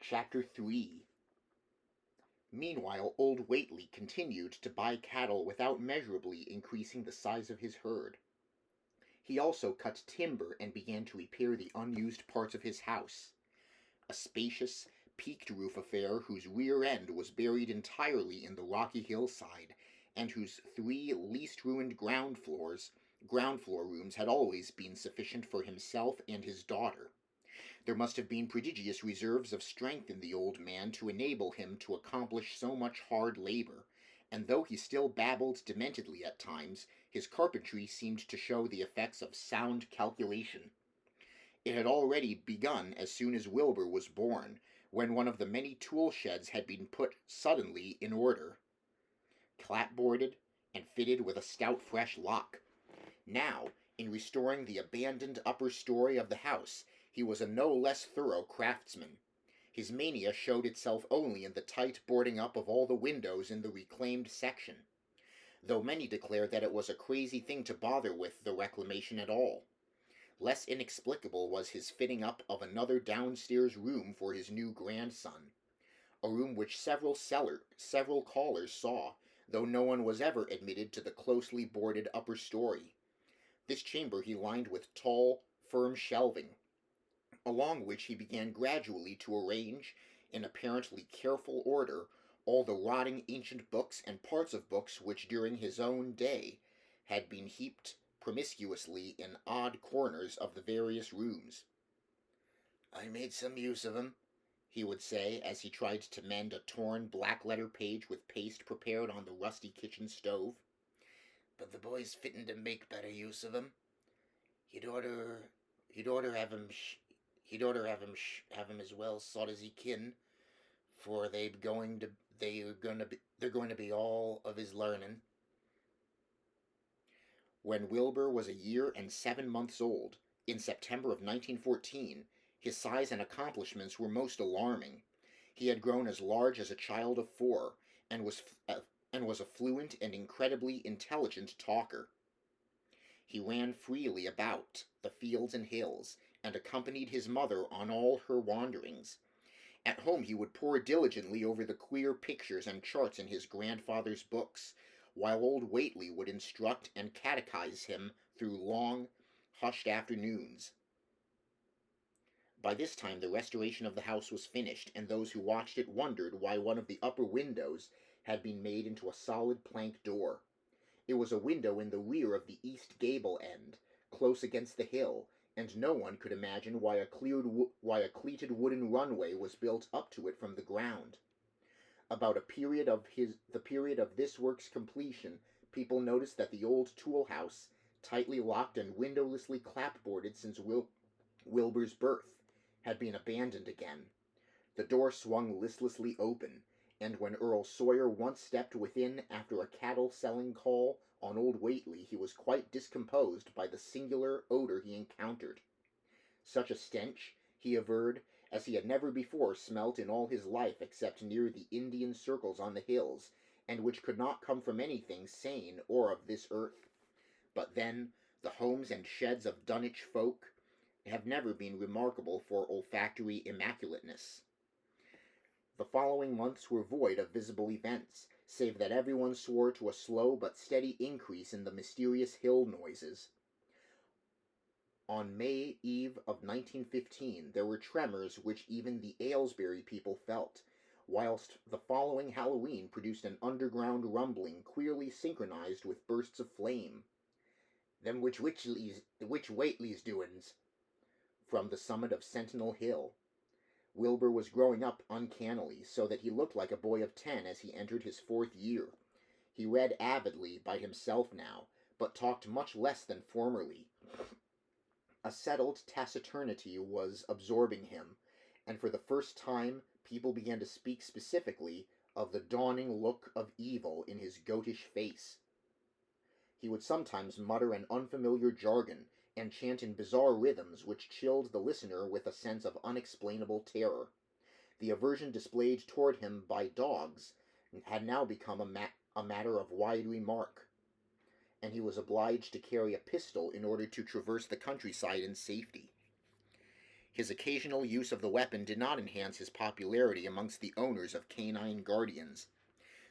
Chapter 3. Meanwhile, old Whately continued to buy cattle without measurably increasing the size of his herd. He also cut timber and began to repair the unused parts of his house, a spacious, peaked roof affair whose rear end was buried entirely in the rocky hillside, and whose 3 least ruined ground floor rooms had always been sufficient for himself and his daughter. There must have been prodigious reserves of strength in the old man to enable him to accomplish so much hard labor, and though he still babbled dementedly at times, his carpentry seemed to show the effects of sound calculation. It had already begun as soon as Wilbur was born, when one of the many tool sheds had been put suddenly in order, clapboarded, and fitted with a stout fresh lock. Now, in restoring the abandoned upper story of the house, he was a no less thorough craftsman. His mania showed itself only in the tight boarding up of all the windows in the reclaimed section, though many declared that it was a crazy thing to bother with the reclamation at all. Less inexplicable was his fitting up of another downstairs room for his new grandson, a room which several callers saw, though no one was ever admitted to the closely boarded upper story. This chamber he lined with tall, firm shelving, along which he began gradually to arrange, in apparently careful order, all the rotting ancient books and parts of books which during his own day had been heaped promiscuously in odd corners of the various rooms. "I made some use of 'em," he would say, as he tried to mend a torn black-letter page with paste prepared on the rusty kitchen stove. "But the boy's fittin' to make better use of 'em. He'd orter have 'em as well sot as he kin, for they're going to be all of his learnin'." When Wilbur was a year and 7 months old, in September of 1914, his size and accomplishments were most alarming. He had grown as large as a child of 4, and was a fluent and incredibly intelligent talker. He ran freely about the fields and hills, and accompanied his mother on all her wanderings. At home he would pore diligently over the queer pictures and charts in his grandfather's books, while old Whately would instruct and catechize him through long, hushed afternoons. By this time the restoration of the house was finished, and those who watched it wondered why one of the upper windows had been made into a solid plank door. It was a window in the rear of the east gable end, close against the hill, and no one could imagine why a cleated wooden runway was built up to it from the ground. About the period of this work's completion, people noticed that the old tool house, tightly locked and windowlessly clapboarded since Wilbur's birth, had been abandoned again. The door swung listlessly open, and when Earl Sawyer once stepped within after a cattle-selling call on old Whately, he was quite discomposed by the singular odor he encountered. Such a stench, he averred, as he had never before smelt in all his life except near the Indian circles on the hills, and which could not come from anything sane or of this earth. But then, the homes and sheds of Dunwich folk have never been remarkable for olfactory immaculateness. The following months were void of visible events, save that everyone swore to a slow but steady increase in the mysterious hill noises. On May Eve of 1915 there were tremors which even the Aylesbury people felt, whilst the following Halloween produced an underground rumbling queerly synchronized with bursts of flame. "Them which Whately's doin's," from the summit of Sentinel Hill. Wilbur was growing up uncannily, so that he looked like a boy of 10 as he entered his 4th year. He read avidly by himself now, but talked much less than formerly. A settled taciturnity was absorbing him, and for the first time people began to speak specifically of the dawning look of evil in his goatish face. He would sometimes mutter an unfamiliar jargon, and chant in bizarre rhythms which chilled the listener with a sense of unexplainable terror. The aversion displayed toward him by dogs had now become a matter of wide remark, and he was obliged to carry a pistol in order to traverse the countryside in safety. His occasional use of the weapon did not enhance his popularity amongst the owners of canine guardians.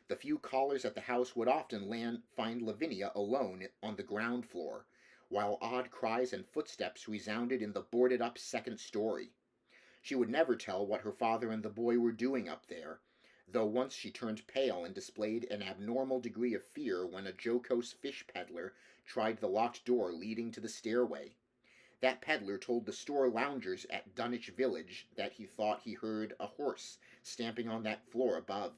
The few callers at the house would often find Lavinia alone on the ground floor, while odd cries and footsteps resounded in the boarded-up second story. She would never tell what her father and the boy were doing up there, though once she turned pale and displayed an abnormal degree of fear when a jocose fish peddler tried the locked door leading to the stairway. That peddler told the store loungers at Dunwich Village that he thought he heard a horse stamping on that floor above.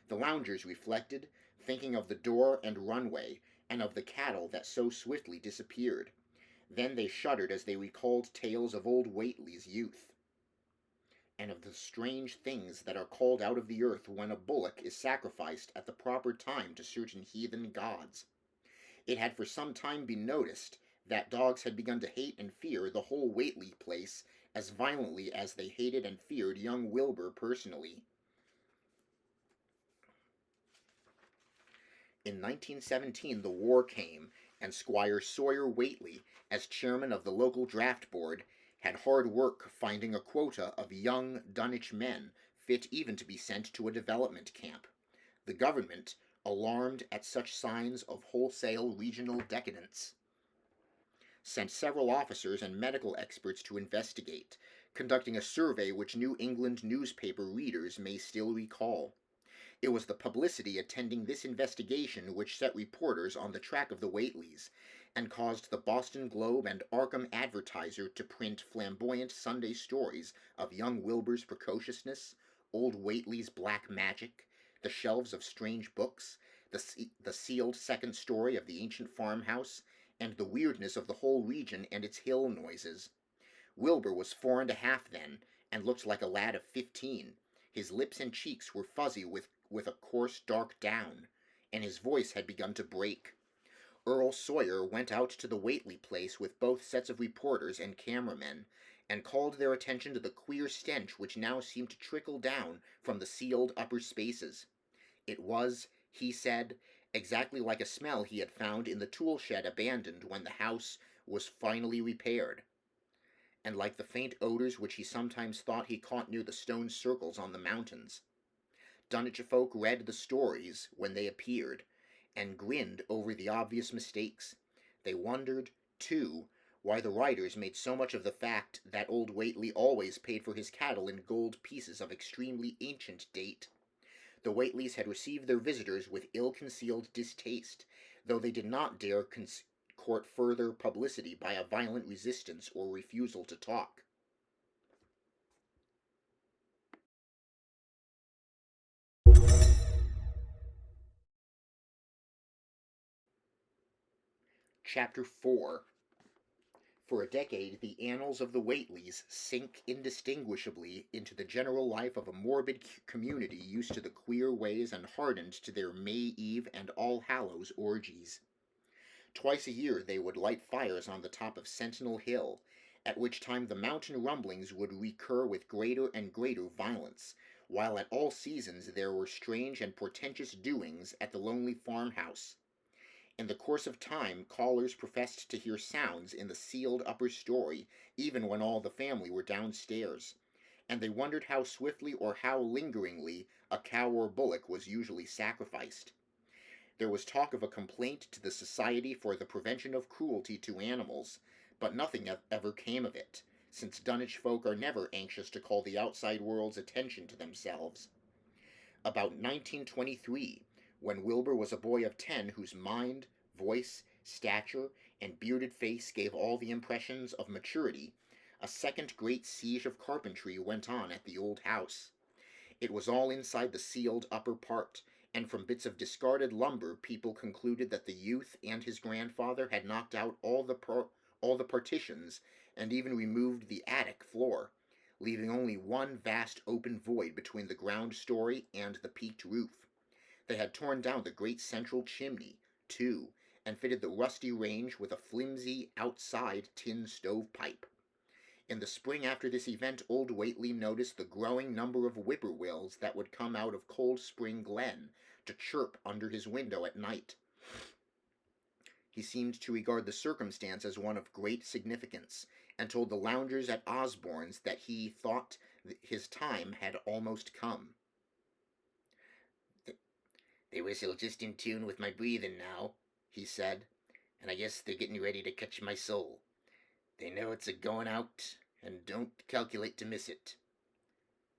The loungers reflected, thinking of the door and runway, and of the cattle that so swiftly disappeared. Then they shuddered as they recalled tales of old Whately's youth, and of the strange things that are called out of the earth when a bullock is sacrificed at the proper time to certain heathen gods. It had for some time been noticed that dogs had begun to hate and fear the whole Whately place as violently as they hated and feared young Wilbur personally. In 1917 the war came, and Squire Sawyer Whately, as chairman of the local draft board, had hard work finding a quota of young Dunwich men fit even to be sent to a development camp. The government, alarmed at such signs of wholesale regional decadence, sent several officers and medical experts to investigate, conducting a survey which New England newspaper readers may still recall. It was the publicity attending this investigation which set reporters on the track of the Whateleys, and caused the Boston Globe and Arkham Advertiser to print flamboyant Sunday stories of young Wilbur's precociousness, old Whately's black magic, the shelves of strange books, the sealed second story of the ancient farmhouse, and the weirdness of the whole region and its hill noises. Wilbur was 4.5 then, and looked like a lad of 15. His lips and cheeks were fuzzy with a coarse dark down, and his voice had begun to break. Earl Sawyer went out to the Whately place with both sets of reporters and cameramen, and called their attention to the queer stench which now seemed to trickle down from the sealed upper spaces. It was, he said, exactly like a smell he had found in the tool shed abandoned when the house was finally repaired, and like the faint odors which he sometimes thought he caught near the stone circles on the mountains. Dunwich folk read the stories when they appeared, and grinned over the obvious mistakes. They wondered, too, why the writers made so much of the fact that old Whately always paid for his cattle in gold pieces of extremely ancient date. The Whateleys had received their visitors with ill-concealed distaste, though they did not dare court further publicity by a violent resistance or refusal to talk. Chapter 4. For a decade, the annals of the Whateleys sink indistinguishably into the general life of a morbid community used to the queer ways and hardened to their May Eve and All Hallows orgies. Twice a year they would light fires on the top of Sentinel Hill, at which time the mountain rumblings would recur with greater and greater violence, while at all seasons there were strange and portentous doings at the lonely farmhouse. In the course of time, callers professed to hear sounds in the sealed upper story, even when all the family were downstairs, and they wondered how swiftly or how lingeringly a cow or bullock was usually sacrificed. There was talk of a complaint to the Society for the Prevention of Cruelty to Animals, but nothing ever came of it, since Dunwich folk are never anxious to call the outside world's attention to themselves. About 1923, when Wilbur was a boy of 10 whose mind, voice, stature, and bearded face gave all the impressions of maturity, a second great siege of carpentry went on at the old house. It was all inside the sealed upper part, and from bits of discarded lumber people concluded that the youth and his grandfather had knocked out all the partitions and even removed the attic floor, leaving only one vast open void between the ground story and the peaked roof. They had torn down the great central chimney, too, and fitted the rusty range with a flimsy outside tin stovepipe. In the spring after this event, old Whately noticed the growing number of whippoorwills that would come out of Cold Spring Glen to chirp under his window at night. He seemed to regard the circumstance as one of great significance, and told the loungers at Osborne's that he thought his time had almost come. "They whistle just in tune with my breathing now," he said, "and I guess they're getting ready to catch my soul. They know it's a going out, and don't calculate to miss it.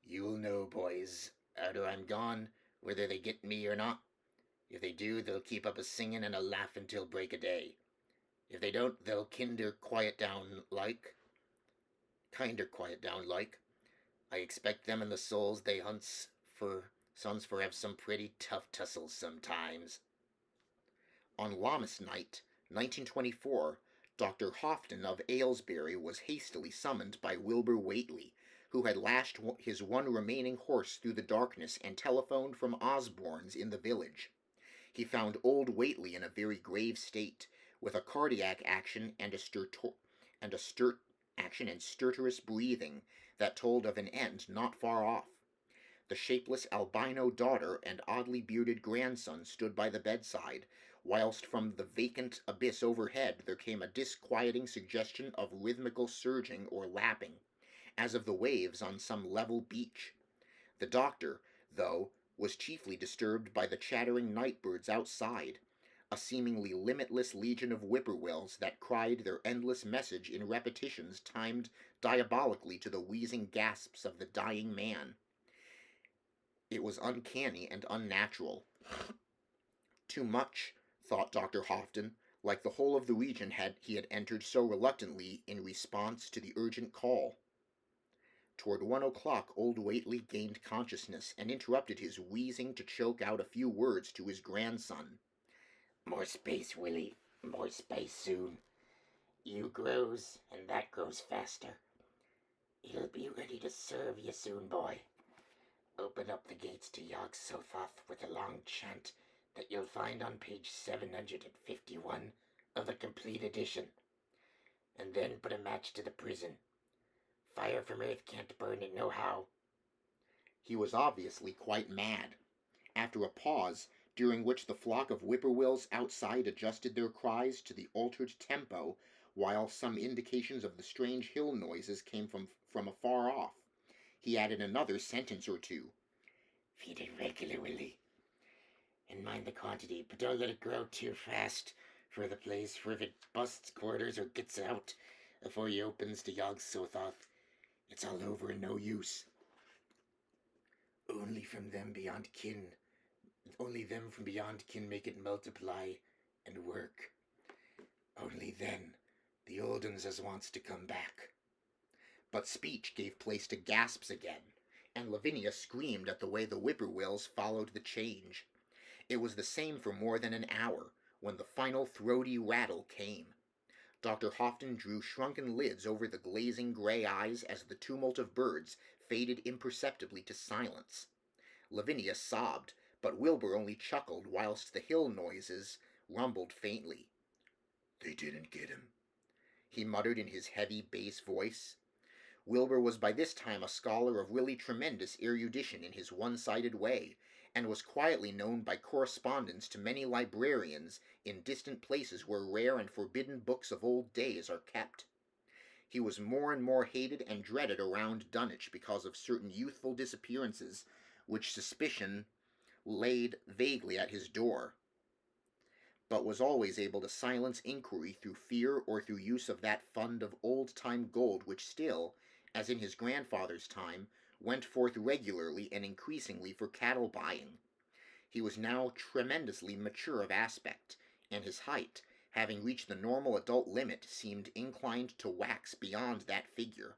You'll know, boys, arter I'm gone, whether they get me or not. If they do, they'll keep up a singing and a laughin' till break o' day. If they don't, they'll kinder quiet down like. I expect them and the souls they hunts for sons for have some pretty tough tussles sometimes." On Lammas night, 1924, Dr. Houghton of Aylesbury was hastily summoned by Wilbur Whately, who had lashed his one remaining horse through the darkness and telephoned from Osborne's in the village. He found old Whately in a very grave state, with a cardiac action and stertorous breathing that told of an end not far off. The shapeless albino daughter and oddly bearded grandson stood by the bedside, whilst from the vacant abyss overhead there came a disquieting suggestion of rhythmical surging or lapping, as of the waves on some level beach. The doctor, though, was chiefly disturbed by the chattering night-birds outside, a seemingly limitless legion of whippoorwills that cried their endless message in repetitions timed diabolically to the wheezing gasps of the dying man. It was uncanny and unnatural. Too much, thought Dr. Houghton, like the whole of the region he had entered so reluctantly in response to the urgent call. Toward 1 o'clock old Whately gained consciousness and interrupted his wheezing to choke out a few words to his grandson. "More space, Willie, more space soon. You grows, and that grows faster. It'll be ready to serve you soon, boy. Open up the gates to Yog Sothoth with a long chant that you'll find on page 751 of the complete edition. And then put a match to the prison. Fire from earth can't burn it nohow." He was obviously quite mad. After a pause, during which the flock of whippoorwills outside adjusted their cries to the altered tempo, while some indications of the strange hill noises came from afar off, he added another sentence or two. "Feed it regular, Willie. And mind the quantity, but don't let it grow too fast for the place, for if it busts quarters or gets out afore he opens to Yog Sothoth, it's all over and no use. Only them from beyond kin make it multiply and work. Only then the old uns as wants to come back." But speech gave place to gasps again, and Lavinia screamed at the way the whippoorwills followed the change. It was the same for more than an hour, when the final throaty rattle came. Dr. Houghton drew shrunken lids over the glazing gray eyes as the tumult of birds faded imperceptibly to silence. Lavinia sobbed, but Wilbur only chuckled whilst the hill noises rumbled faintly. "They didn't get him," he muttered in his heavy bass voice. Wilbur was by this time a scholar of really tremendous erudition in his one-sided way, and was quietly known by correspondence to many librarians in distant places where rare and forbidden books of old days are kept. He was more and more hated and dreaded around Dunwich because of certain youthful disappearances which suspicion laid vaguely at his door, but was always able to silence inquiry through fear or through use of that fund of old-time gold which still, as in his grandfather's time, went forth regularly and increasingly for cattle buying. He was now tremendously mature of aspect, and his height, having reached the normal adult limit, seemed inclined to wax beyond that figure.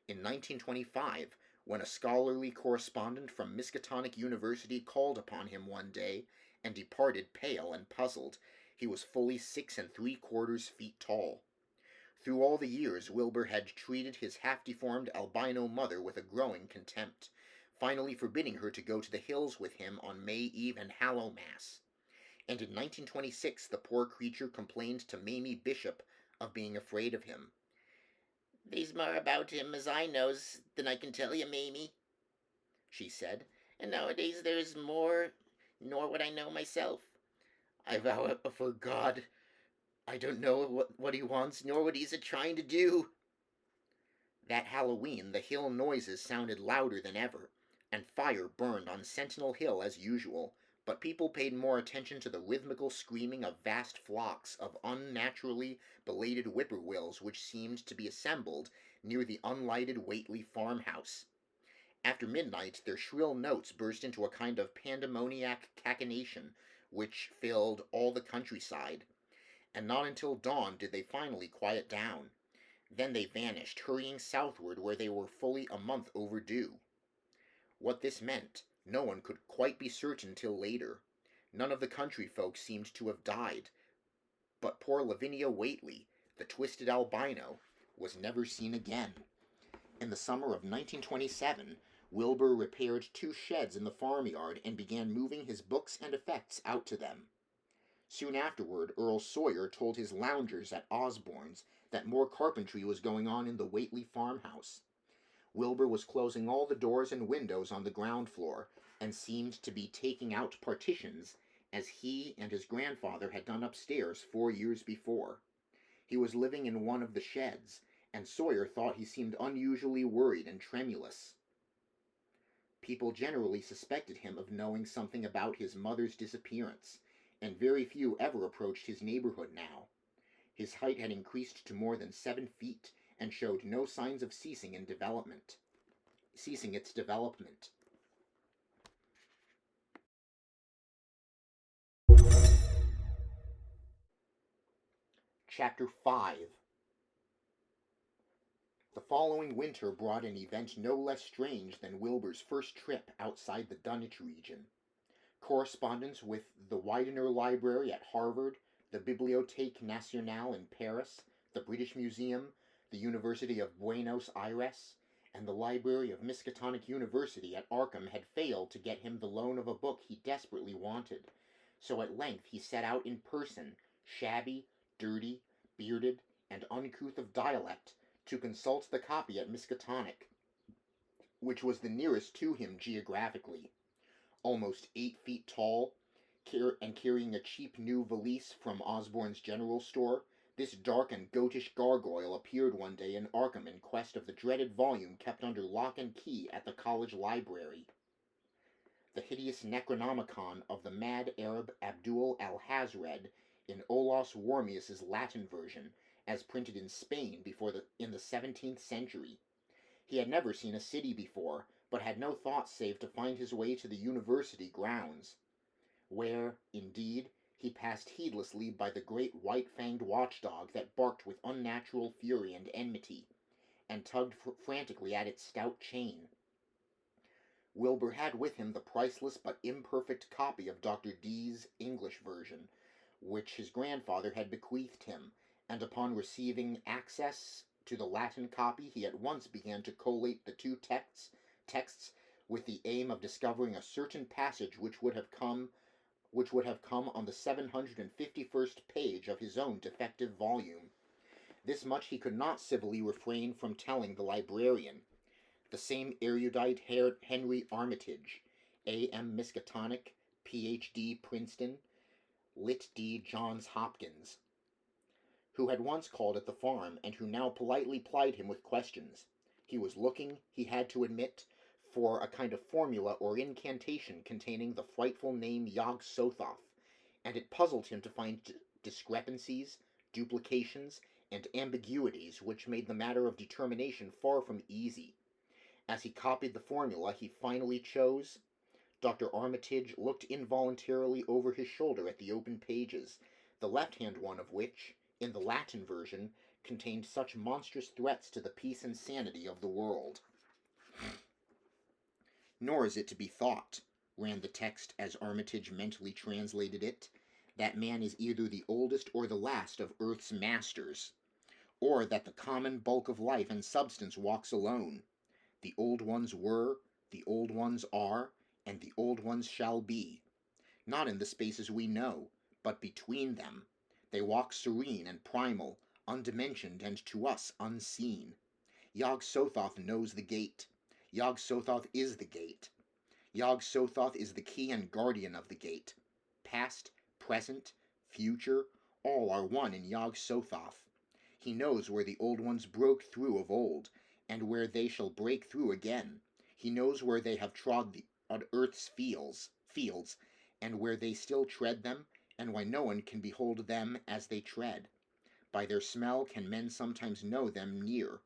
In 1925, when a scholarly correspondent from Miskatonic University called upon him one day and departed pale and puzzled, he was fully 6 3/4 feet tall. Through all the years Wilbur had treated his half-deformed albino mother with a growing contempt, finally forbidding her to go to the hills with him on May Eve and Hallowmass. And in 1926 the poor creature complained to Mamie Bishop of being afraid of him. "There's more about him as I knows than I can tell you, Mamie," she said, "and nowadays there's more nor what I know myself. I vow afore God, I don't know what he wants, nor what he's a-trying to do." That Halloween the hill noises sounded louder than ever, and fire burned on Sentinel Hill as usual, but people paid more attention to the rhythmical screaming of vast flocks of unnaturally belated whippoorwills which seemed to be assembled near the unlighted Whately farmhouse. After midnight their shrill notes burst into a kind of pandemoniac cachinnation which filled all the countryside, and not until dawn did they finally quiet down. Then they vanished, hurrying southward where they were fully a month overdue. What this meant, no one could quite be certain till later. None of the country folk seemed to have died, but poor Lavinia Whately, the twisted albino, was never seen again. In the summer of 1927, Wilbur repaired 2 sheds in the farmyard and began moving his books and effects out to them. Soon afterward, Earl Sawyer told his loungers at Osborne's that more carpentry was going on in the Whately farmhouse. Wilbur was closing all the doors and windows on the ground floor, and seemed to be taking out partitions, as he and his grandfather had done upstairs 4 years before. He was living in one of the sheds, and Sawyer thought he seemed unusually worried and tremulous. People generally suspected him of knowing something about his mother's disappearance, and very few ever approached his neighborhood now. His height had increased to more than 7 feet, and showed no signs of ceasing its development. Chapter 5. The following winter brought an event no less strange than Wilbur's first trip outside the Dunwich region. Correspondence with the Widener Library at Harvard, the Bibliothèque Nationale in Paris, the British Museum, the University of Buenos Aires, and the Library of Miskatonic University at Arkham had failed to get him the loan of a book he desperately wanted, so at length he set out in person, shabby, dirty, bearded, and uncouth of dialect, to consult the copy at Miskatonic, which was the nearest to him geographically. Almost 8 feet tall, and carrying a cheap new valise from Osborne's general store, this dark and goatish gargoyle appeared one day in Arkham in quest of the dreaded volume kept under lock and key at the college library. The hideous Necronomicon of the mad Arab Abdul al-Hazred in Olaus Wormius's Latin version, as printed in Spain in the 17th century. He had never seen a city before, but had no thought save to find his way to the university grounds, where, indeed, he passed heedlessly by the great white-fanged watchdog that barked with unnatural fury and enmity, and tugged frantically at its stout chain. Wilbur had with him the priceless but imperfect copy of Dr. Dee's English version, which his grandfather had bequeathed him, and upon receiving access to the Latin copy he at once began to collate the 2 texts with the aim of discovering a certain passage which would have come on the 751st page of his own defective volume. This much he could not civilly refrain from telling the librarian, the same erudite Henry Armitage, A.M. Miskatonic, Ph.D. Princeton, Lit.D. Johns Hopkins, who had once called at the farm, and who now politely plied him with questions. He was looking, he had to admit, for a kind of formula or incantation containing the frightful name Yog-Sothoth, and it puzzled him to find discrepancies, duplications, and ambiguities which made the matter of determination far from easy. As he copied the formula he finally chose, Dr. Armitage looked involuntarily over his shoulder at the open pages, the left-hand one of which, in the Latin version, contained such monstrous threats to the peace and sanity of the world. Nor is it to be thought, ran the text as Armitage mentally translated it, that man is either the oldest or the last of earth's masters, or that the common bulk of life and substance walks alone. The old ones were, the old ones are, and the old ones shall be. Not in the spaces we know, but between them. They walk serene and primal, undimensioned and to us unseen. Yog-Sothoth knows the gate. Yog-Sothoth is the gate. Yog-Sothoth is the key and guardian of the gate. Past, present, future, all are one in Yog-Sothoth. He knows where the old ones broke through of old, and where they shall break through again. He knows where they have trod on earth's fields, and where they still tread them, and why no one can behold them as they tread. By their smell can men sometimes know them near,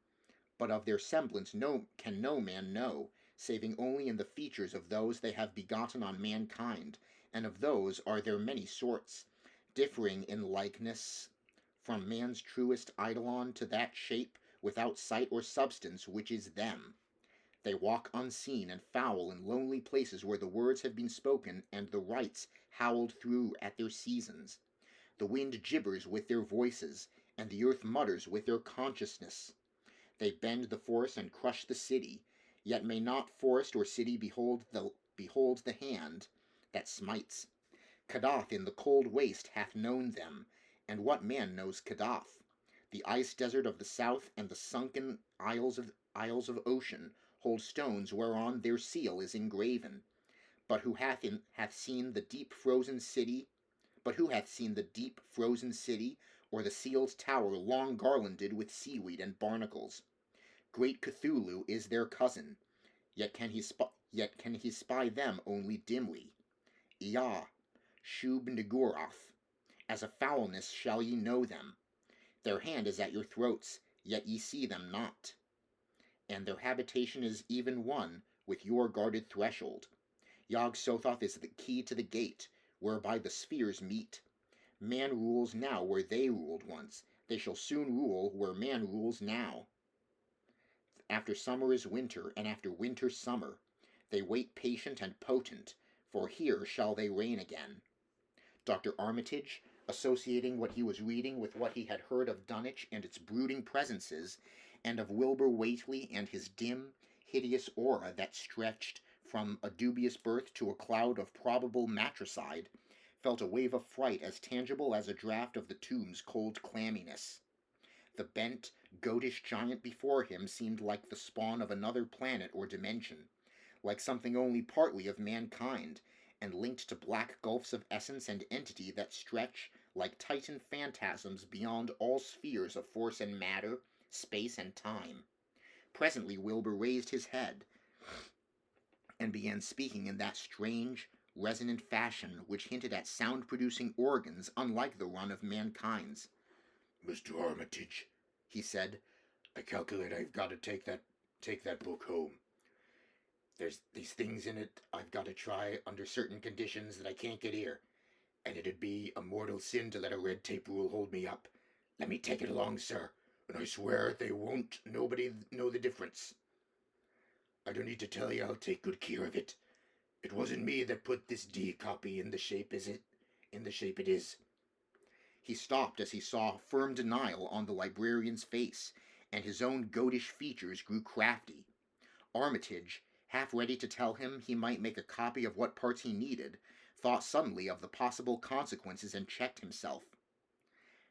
but of their semblance can no man know, saving only in the features of those they have begotten on mankind, and of those are there many sorts, differing in likeness from man's truest eidolon to that shape without sight or substance which is them. They walk unseen and foul in lonely places where the words have been spoken and the rites howled through at their seasons. The wind gibbers with their voices, and the earth mutters with their consciousness. They bend the forest and crush the city, yet may not forest or city behold the hand that smites. Kadath in the cold waste hath known them, and what man knows Kadath? The ice desert of the south and the sunken isles of ocean hold stones whereon their seal is engraven. But who hath seen the deep frozen city? But who hath seen the deep frozen city, or the sealed tower long garlanded with seaweed and barnacles? Great Cthulhu is their cousin, yet can he spy them only dimly. Ea, Shub Nigurath, as a foulness shall ye know them. Their hand is at your throats, yet ye see them not. And their habitation is even one with your guarded threshold. Yog Sothoth is the key to the gate, whereby the spheres meet. Man rules now where they ruled once. They shall soon rule where man rules now. After summer is winter, and after winter summer. They wait patient and potent, for here shall they reign again. Dr. Armitage, associating what he was reading with what he had heard of Dunwich and its brooding presences, and of Wilbur Whately and his dim, hideous aura that stretched from a dubious birth to a cloud of probable matricide, felt a wave of fright as tangible as a draught of the tomb's cold clamminess. The bent, goatish giant before him seemed like the spawn of another planet or dimension, like something only partly of mankind, and linked to black gulfs of essence and entity that stretch like titan phantasms beyond all spheres of force and matter, space and time. Presently Wilbur raised his head and began speaking in that strange, resonant fashion which hinted at sound-producing organs unlike the run of mankind's. "Mr. Armitage," he said, "I calculate I've got to take that book home. There's these things in it I've got to try under certain conditions that I can't get here, and it'd be a mortal sin to let a red tape rule hold me up. Let me take it along, sir, and I swear they won't nobody know the difference. I don't need to tell you I'll take good care of it. It wasn't me that put this D copy in the shape it is." He stopped as he saw firm denial on the librarian's face, and his own goatish features grew crafty. Armitage, half ready to tell him he might make a copy of what parts he needed, thought suddenly of the possible consequences and checked himself.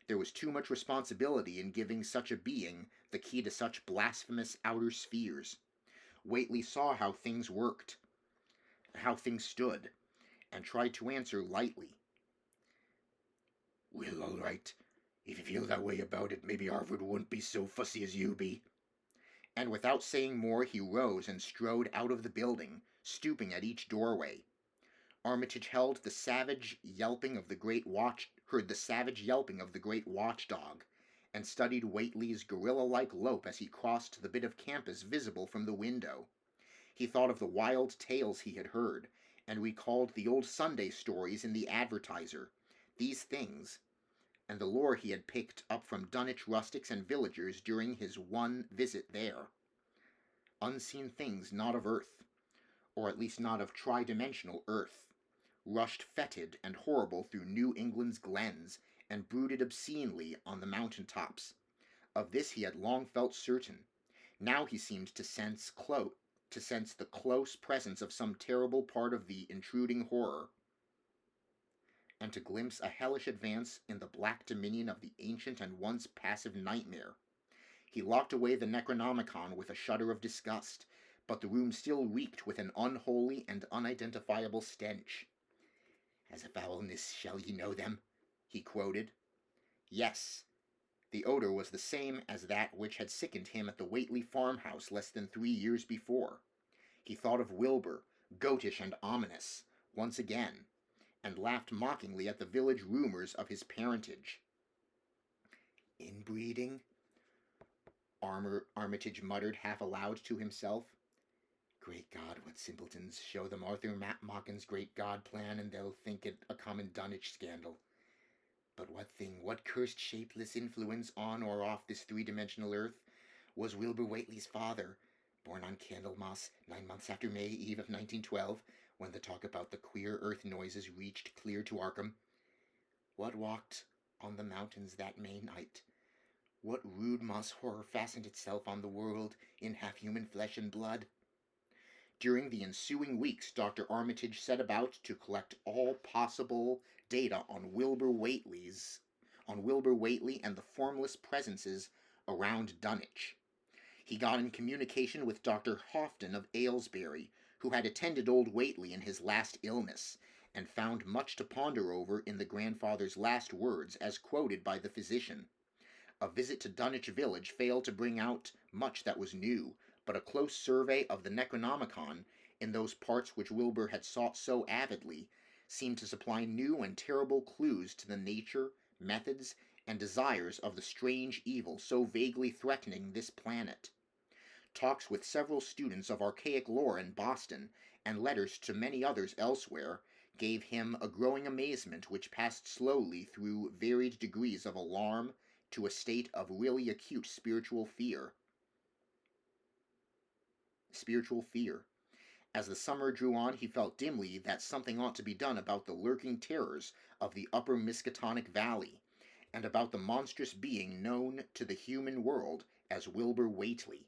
There was too much responsibility in giving such a being the key to such blasphemous outer spheres. Whately saw how things worked, how things stood, and tried to answer lightly. "Well, all right. If you feel that way about it, maybe Harvard won't be so fussy as you be." And without saying more, he rose and strode out of the building, stooping at each doorway. Armitage heard the savage yelping of the great watchdog, and studied Whately's gorilla-like lope as he crossed the bit of campus visible from the window. He thought of the wild tales he had heard, and recalled the old Sunday stories in the Advertiser, these things, and the lore he had picked up from Dunwich rustics and villagers during his one visit there. Unseen things not of earth, or at least not of tri-dimensional earth, rushed fetid and horrible through New England's glens, and brooded obscenely on the mountain tops. Of this he had long felt certain. Now he seemed to sense the close presence of some terrible part of the intruding horror, and to glimpse a hellish advance in the black dominion of the ancient and once passive nightmare. He locked away the Necronomicon with a shudder of disgust, but the room still reeked with an unholy and unidentifiable stench. "As a foulness shall ye know them," he quoted. Yes, The odor was the same as that which had sickened him at the Whately farmhouse less than 3 years before. He thought of Wilbur, goatish and ominous, once again, and laughed mockingly at the village rumors of his parentage. Inbreeding? Armitage muttered half aloud to himself. Great God, what simpletons! Show them Arthur Machen's great God plan, and they'll think it a common Dunwich scandal. But what cursed shapeless influence on or off this three-dimensional earth was Wilbur Whately's father, born on Candlemas 9 months after May Eve of 1912, when the talk about the queer earth noises reached clear to Arkham? What walked on the mountains that May night? What rude moss horror fastened itself on the world in half-human flesh and blood? During the ensuing weeks, Dr. Armitage set about to collect all possible data on Wilbur Whately and the formless presences around Dunwich. He got in communication with Dr. Houghton of Aylesbury, who had attended old Whately in his last illness, and found much to ponder over in the grandfather's last words as quoted by the physician. A visit to Dunwich village failed to bring out much that was new, but a close survey of the Necronomicon, in those parts which Wilbur had sought so avidly, seemed to supply new and terrible clues to the nature, methods, and desires of the strange evil so vaguely threatening this planet. Talks with several students of archaic lore in Boston, and letters to many others elsewhere, gave him a growing amazement which passed slowly through varied degrees of alarm to a state of really acute spiritual fear. As the summer drew on, he felt dimly that something ought to be done about the lurking terrors of the upper Miskatonic Valley, and about the monstrous being known to the human world as Wilbur Whately.